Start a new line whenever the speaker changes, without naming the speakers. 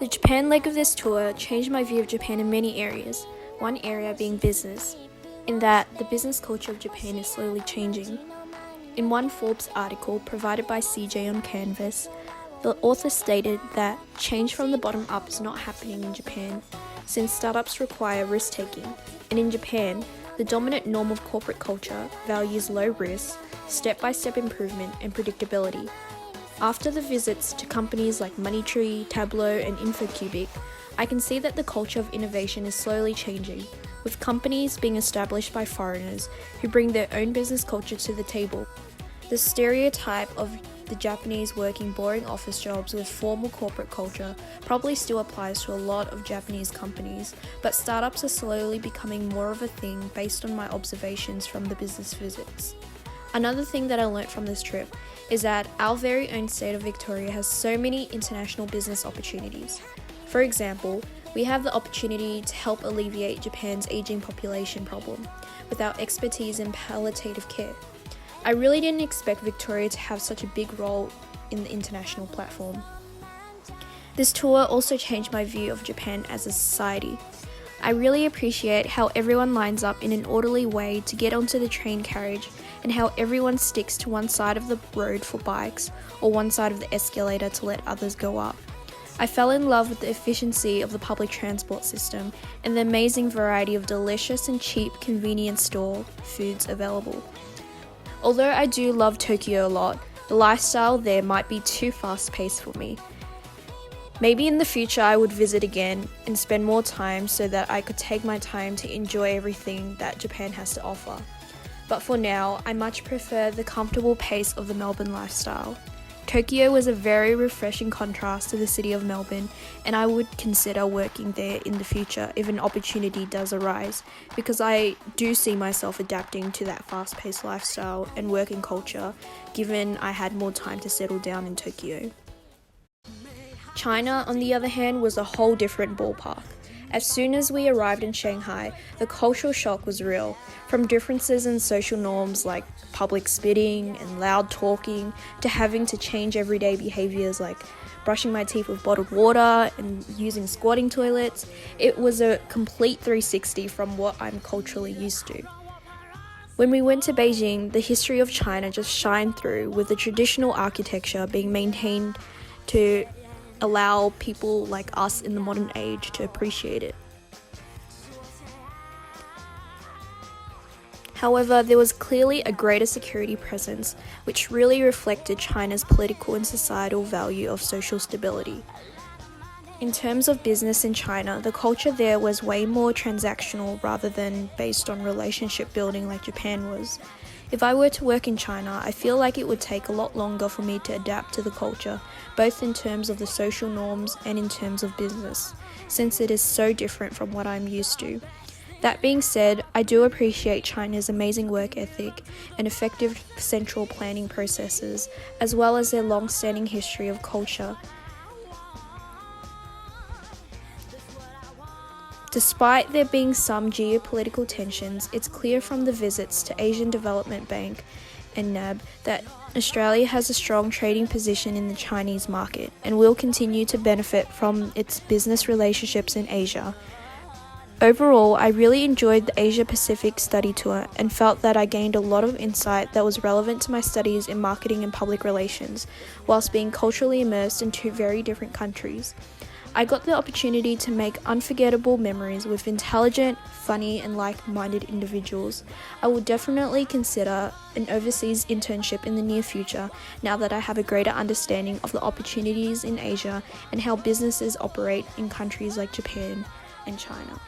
The Japan leg of this tour changed my view of Japan in many areas, one area being business, in that the business culture of Japan is slowly changing. In one Forbes article provided by CJ on Canvas, the author stated that change from the bottom up is not happening in Japan, since startups require risk-taking, and in Japan, the dominant norm of corporate culture values low risk, step-by-step improvement and predictability. After the visits to companies like Moneytree, Tableau and InfoCubic, I can see that the culture of innovation is slowly changing, with companies being established by foreigners who bring their own business culture to the table. The stereotype of the Japanese working boring office jobs with formal corporate culture probably still applies to a lot of Japanese companies, but startups are slowly becoming more of a thing based on my observations from the business visits. Another thing that I learnt from this trip is that our very own state of Victoria has so many international business opportunities. For example, we have the opportunity to help alleviate Japan's aging population problem with our expertise in palliative care. I really didn't expect Victoria to have such a big role in the international platform. This tour also changed my view of Japan as a society. I really appreciate how everyone lines up in an orderly way to get onto the train carriage and how everyone sticks to one side of the road for bikes or one side of the escalator to let others go up. I fell in love with the efficiency of the public transport system and the amazing variety of delicious and cheap convenience store foods available. Although I do love Tokyo a lot, the lifestyle there might be too fast-paced for me. Maybe in the future I would visit again and spend more time so that I could take my time to enjoy everything that Japan has to offer. But for now, I much prefer the comfortable pace of the Melbourne lifestyle. Tokyo was a very refreshing contrast to the city of Melbourne, and I would consider working there in the future if an opportunity does arise, because I do see myself adapting to that fast-paced lifestyle and working culture, given I had more time to settle down in Tokyo. China, on the other hand, was a whole different ballpark. As soon as we arrived in Shanghai, the cultural shock was real, from differences in social norms like public spitting and loud talking, to having to change everyday behaviours like brushing my teeth with bottled water and using squatting toilets. It was a complete 360 from what I'm culturally used to. When we went to Beijing, the history of China just shined through, with the traditional architecture being maintained to allow people like us in the modern age to appreciate it. However, there was clearly a greater security presence, which really reflected China's political and societal value of social stability. In terms of business in China, the culture there was way more transactional rather than based on relationship building like Japan was. If I were to work in China, I feel like it would take a lot longer for me to adapt to the culture, both in terms of the social norms and in terms of business, since it is so different from what I'm used to. That being said, I do appreciate China's amazing work ethic and effective central planning processes, as well as their long-standing history of culture. Despite there being some geopolitical tensions, it's clear from the visits to Asian Development Bank and NAB that Australia has a strong trading position in the Chinese market and will continue to benefit from its business relationships in Asia. Overall, I really enjoyed the Asia Pacific study tour and felt that I gained a lot of insight that was relevant to my studies in marketing and public relations, whilst being culturally immersed in two very different countries. I got the opportunity to make unforgettable memories with intelligent, funny and like-minded individuals. I will definitely consider an overseas internship in the near future now that I have a greater understanding of the opportunities in Asia and how businesses operate in countries like Japan and China.